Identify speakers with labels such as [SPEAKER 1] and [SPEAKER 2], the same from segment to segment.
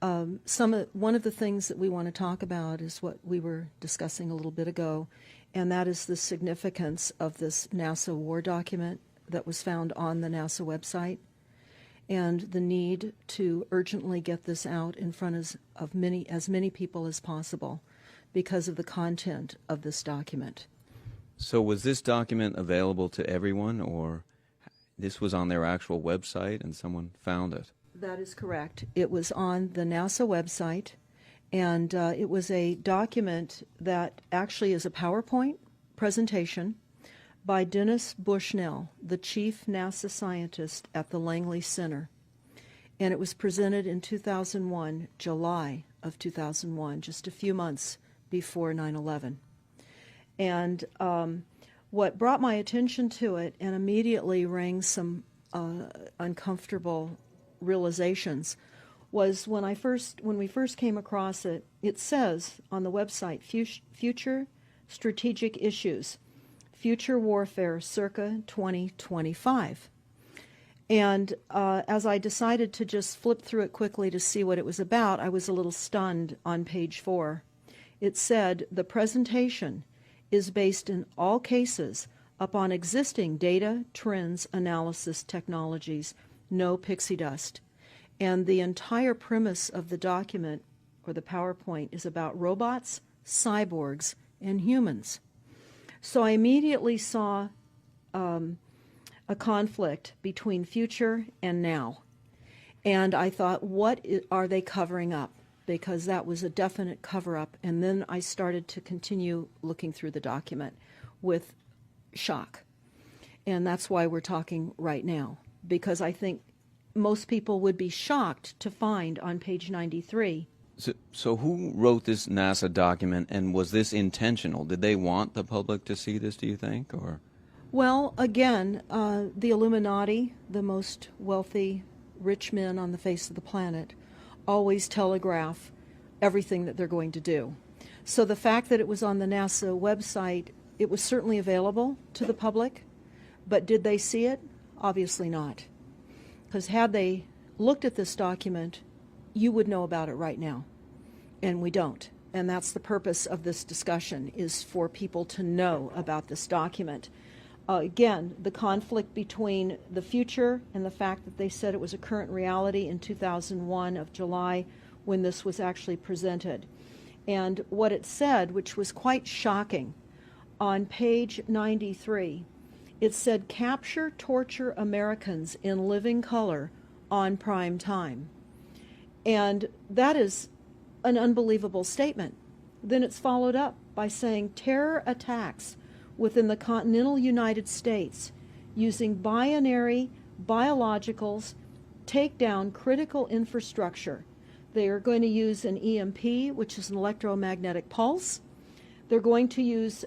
[SPEAKER 1] One of the things that we want to talk about is what we were discussing a little bit ago, and that is the significance of this NASA war document that was found on the NASA website, and the need to urgently get this out in front of as many people as possible because of the content of this document.
[SPEAKER 2] So was this document available to everyone, or this was on their actual website and someone found it?
[SPEAKER 1] That is correct. It was on the NASA website, and it was a document that actually is a PowerPoint presentation by Dennis Bushnell, the chief NASA scientist at the Langley Center. And it was presented in 2001, July of 2001, just a few months before 9/11. And what brought my attention to it and immediately rang some uncomfortable realizations was when we first came across it. It says on the website, Future Strategic Issues, Future Warfare circa 2025. And as I decided to just flip through it quickly to see what it was about, I was a little stunned on page 4. It said, the presentation is based in all cases upon existing data, trends, analysis technologies, no pixie dust. And the entire premise of the document, or the PowerPoint, is about robots, cyborgs, and humans. So I immediately saw a conflict between future and now. And I thought, what are they covering up? Because that was a definite cover-up. And then I started to continue looking through the document with shock. And that's why we're talking right now, because I think most people would be shocked to find on page 93.
[SPEAKER 2] So who wrote this NASA document, and was this intentional? Did they want the public to see this, do you think? Or?
[SPEAKER 1] Well, again, the Illuminati, the most wealthy, rich men on the face of the planet, always telegraph everything that they're going to do. So the fact that it was on the NASA website, it was certainly available to the public, but did they see it? Obviously not. Because had they looked at this document, you would know about it right now. And we don't. And that's the purpose of this discussion, is for people to know about this document. Again, the conflict between the future and the fact that they said it was a current reality in 2001 of July when this was actually presented. And what it said, which was quite shocking, on page 93, it said, capture, torture Americans in living color on prime time. And that is an unbelievable statement. Then it's followed up by saying terror attacks within the continental United States using binary biologicals take down critical infrastructure. They are going to use an EMP, which is an electromagnetic pulse. They're going to use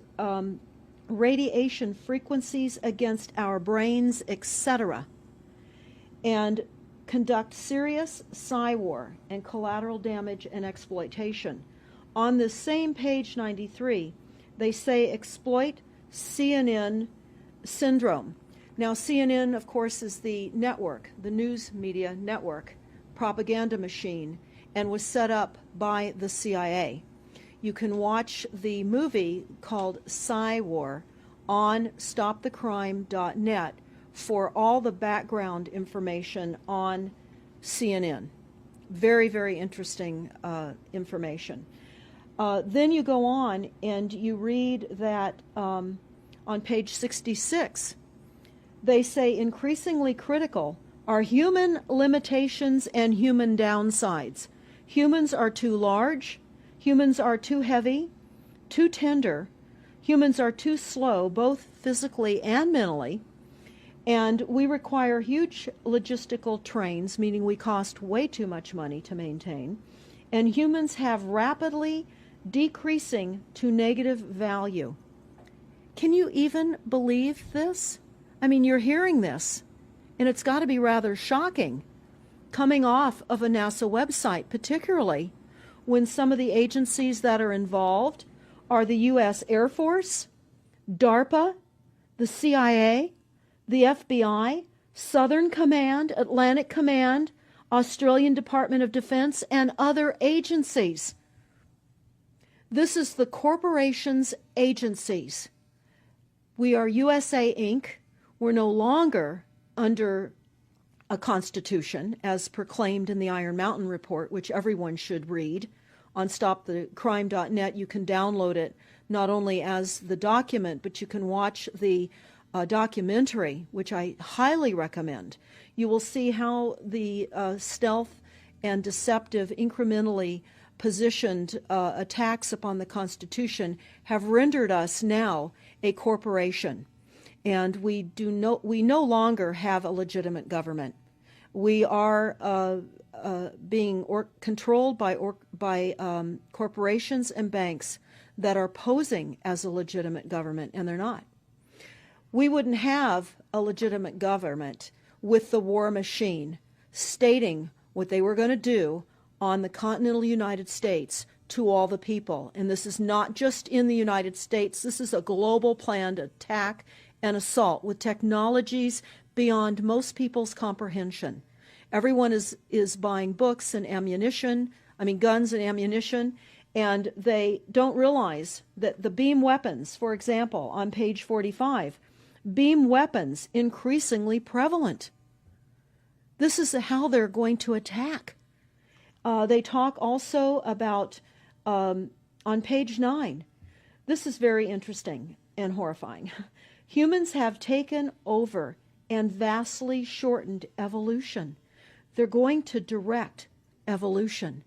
[SPEAKER 1] radiation frequencies against our brains, etc., and conduct serious psy-war and collateral damage and exploitation. On this same page 93, they say exploit CNN syndrome. Now, CNN, of course, is the network, the news media network, propaganda machine, and was set up by the CIA. You can watch the movie called Psy-War on stopthecrime.net for all the background information on CNN. Very, very interesting information. Then you go on and you read that on page 66, they say increasingly critical are human limitations and human downsides. Humans are too large, humans are too heavy, too tender, humans are too slow, both physically and mentally, and we require huge logistical trains, meaning we cost way too much money to maintain, and humans have rapidly decreasing to negative value. Can you even believe this? I mean, you're hearing this, and it's got to be rather shocking coming off of a NASA website, particularly when some of the agencies that are involved are the U.S. Air Force, DARPA, the CIA, the FBI, Southern Command, Atlantic Command, Australian Department of Defense, and other agencies. This is the corporation's agencies. We are USA Inc. We're no longer under a constitution as proclaimed in the Iron Mountain Report, which everyone should read. On stopthecrime.net, you can download it not only as the document, but you can watch the documentary, which I highly recommend. You will see how the stealth and deceptive, incrementally positioned attacks upon the Constitution have rendered us now a corporation. And we no longer have a legitimate government. We are being controlled by corporations and banks that are posing as a legitimate government, and they're not. We wouldn't have a legitimate government with the war machine stating what they were going to do on the continental United States to all the people. And this is not just in the United States. This is a global planned attack and assault with technologies beyond most people's comprehension. Everyone is buying books and ammunition, guns and ammunition, and they don't realize that the beam weapons, for example, on page 45, beam weapons increasingly prevalent. This is how they're going to attack. They talk also about, on page 9, this is very interesting and horrifying. Humans have taken over and vastly shortened evolution. They're going to direct evolution.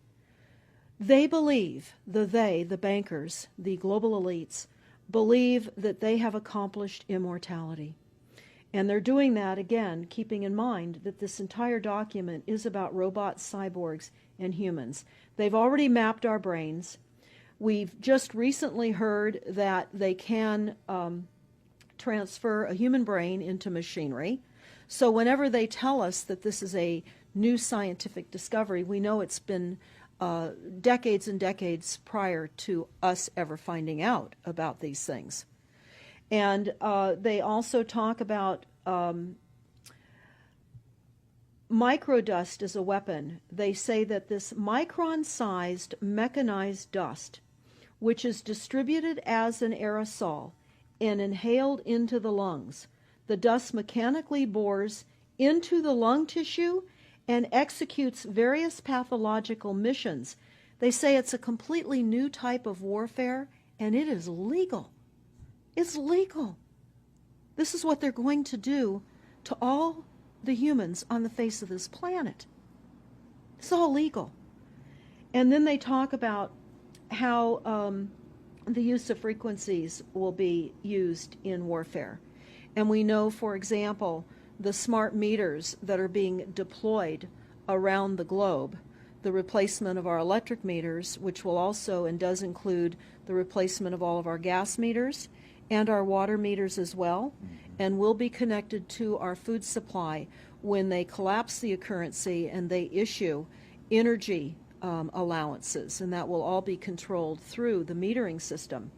[SPEAKER 1] They believe, the bankers, the global elites, believe that they have accomplished immortality. And they're doing that, again, keeping in mind that this entire document is about robots, cyborgs, and humans. They've already mapped our brains. We've just recently heard that they can transfer a human brain into machinery. So whenever they tell us that this is a new scientific discovery, we know it's been decades and decades prior to us ever finding out about these things. And they also talk about microdust as a weapon. They say that this micron-sized mechanized dust, which is distributed as an aerosol and inhaled into the lungs, the dust mechanically bores into the lung tissue and executes various pathological missions. They say it's a completely new type of warfare, and it is legal. It's legal. This is what they're going to do to all the humans on the face of this planet. It's all legal. And then they talk about how the use of frequencies will be used in warfare. And we know, for example, the smart meters that are being deployed around the globe, the replacement of our electric meters, which will also and does include the replacement of all of our gas meters and our water meters as well, and will be connected to our food supply when they collapse the currency and they issue energy allowances, and that will all be controlled through the metering system.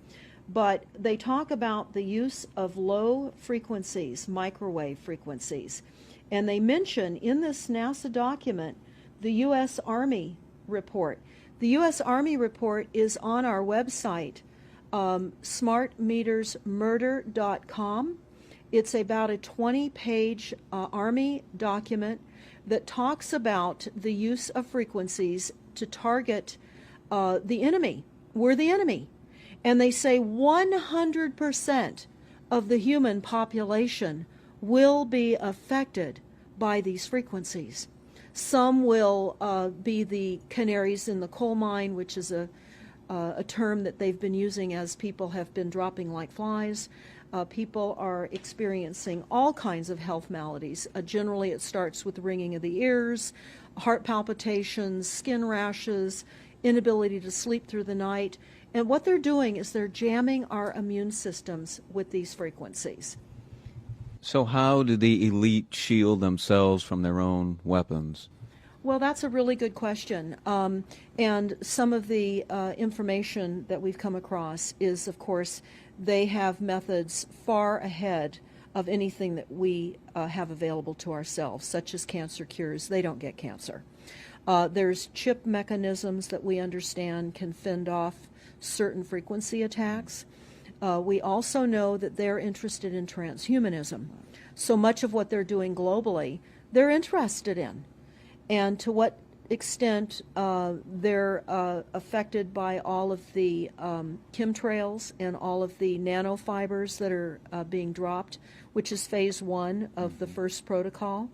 [SPEAKER 1] But they talk about the use of low frequencies, microwave frequencies, and they mention in this NASA document the U.S. Army report. The U.S. Army report is on our website, smartmetersmurder.com. It's about a 20-page Army document that talks about the use of frequencies to target the enemy. We're the enemy. And they say 100% of the human population will be affected by these frequencies. Some will be the canaries in the coal mine, which is a term that they've been using as people have been dropping like flies. People are experiencing all kinds of health maladies. Generally, it starts with ringing of the ears, heart palpitations, skin rashes, inability to sleep through the night. And what they're doing is they're jamming our immune systems with these frequencies.
[SPEAKER 2] So how do the elite shield themselves from their own weapons?
[SPEAKER 1] Well, that's a really good question. And some of the information that we've come across is, of course, they have methods far ahead of anything that we have available to ourselves, such as cancer cures. They don't get cancer. There's chip mechanisms that we understand can fend off certain frequency attacks. We also know that they're interested in transhumanism. So much of what they're doing globally, they're interested in. And to what extent they're affected by all of the chemtrails and all of the nanofibers that are being dropped, which is phase 1 of the first protocol.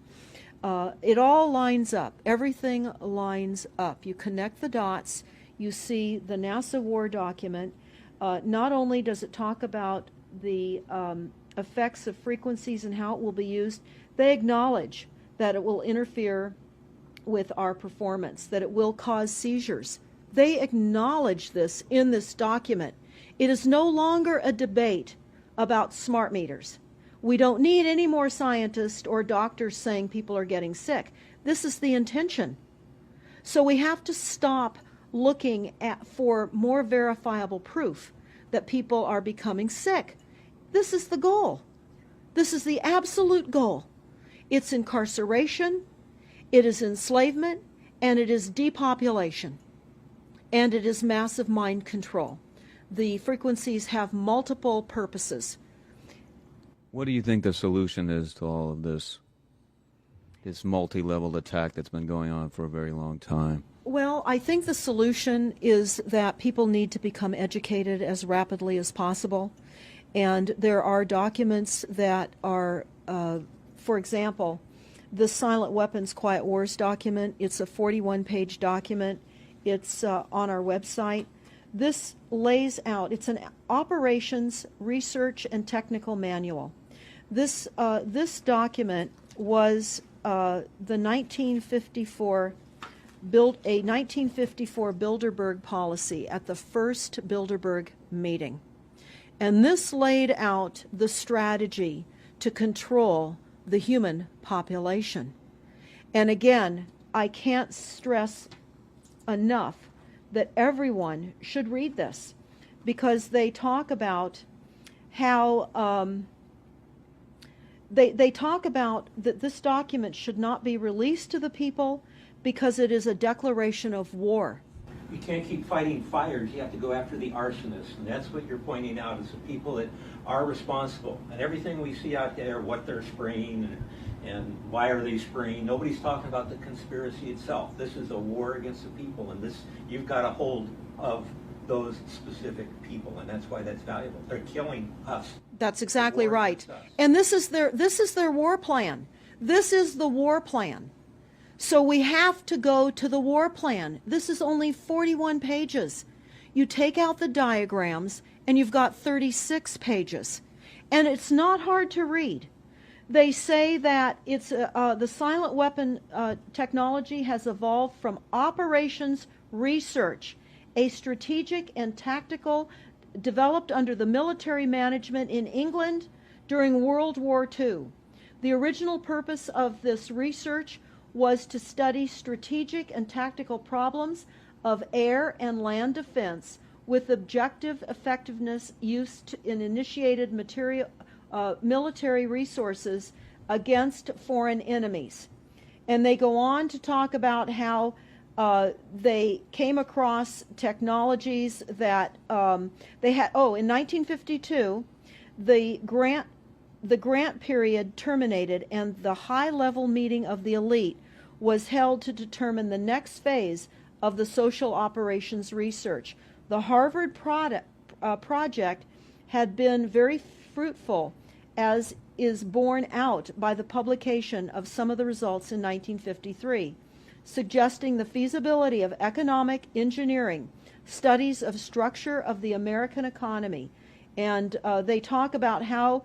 [SPEAKER 1] It all lines up. Everything lines up. You connect the dots. You see the NASA war document. Not only does it talk about the effects of frequencies and how it will be used, they acknowledge that it will interfere with our performance, that it will cause seizures. They acknowledge this in this document. It is no longer a debate about smart meters. We don't need any more scientists or doctors saying people are getting sick. This is the intention. So we have to stop looking for more verifiable proof that people are becoming sick. This is the goal. This is the absolute goal. It's incarceration, it is enslavement, and it is depopulation. And it is massive mind control. The frequencies have multiple purposes.
[SPEAKER 2] What do you think the solution is to all of this multi-level attack that's been going on for a very long time?
[SPEAKER 1] Well, I think the solution is that people need to become educated as rapidly as possible. And there are documents that are, for example, the Silent Weapons Quiet Wars document. It's a 41-page document. It's on our website. This lays out, it's an operations, research, and technical manual. This document was the 1954 a 1954 Bilderberg policy at the first Bilderberg meeting. And this laid out the strategy to control the human population. And again, I can't stress enough that everyone should read this, because they talk about how they talk about that this document should not be released to the people because it is a declaration of war.
[SPEAKER 3] You can't keep fighting fires. You have to go after the arsonists. And that's what you're pointing out, is the people that are responsible. And everything we see out there, what they're spraying and why are they spraying, nobody's talking about the conspiracy itself. This is a war against the people, and this, you've got a hold of those specific people, and that's why that's valuable. They're killing us.
[SPEAKER 1] That's exactly right. And this is their war plan. This is the war plan. So we have to go to the war plan. This is only 41 pages. You take out the diagrams and you've got 36 pages. And it's not hard to read. They say that it's the silent weapon technology has evolved from operations research, a strategic and tactical developed under the military management in England during World War II. The original purpose of this research was to study strategic and tactical problems of air and land defense with objective effectiveness used in initiated military resources against foreign enemies. And they go on to talk about how they came across technologies that they had. Oh, in 1952, the grant period terminated, and the high-level meeting of the elite was held to determine the next phase of the social operations research. The Harvard project had been very fruitful, as is borne out by the publication of some of the results in 1953, suggesting the feasibility of economic engineering, studies of structure of the American economy. And they talk about how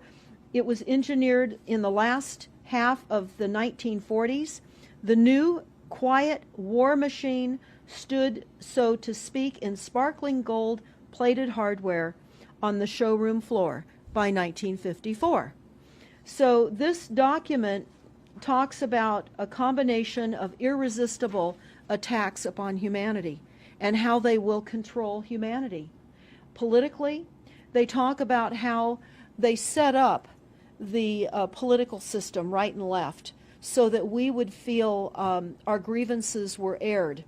[SPEAKER 1] it was engineered in the last half of the 1940s. The new, quiet war machine stood, so to speak, in sparkling gold-plated hardware on the showroom floor by 1954. So this document talks about a combination of irresistible attacks upon humanity and how they will control humanity. Politically, they talk about how they set up the political system, right and left, so that we would feel our grievances were aired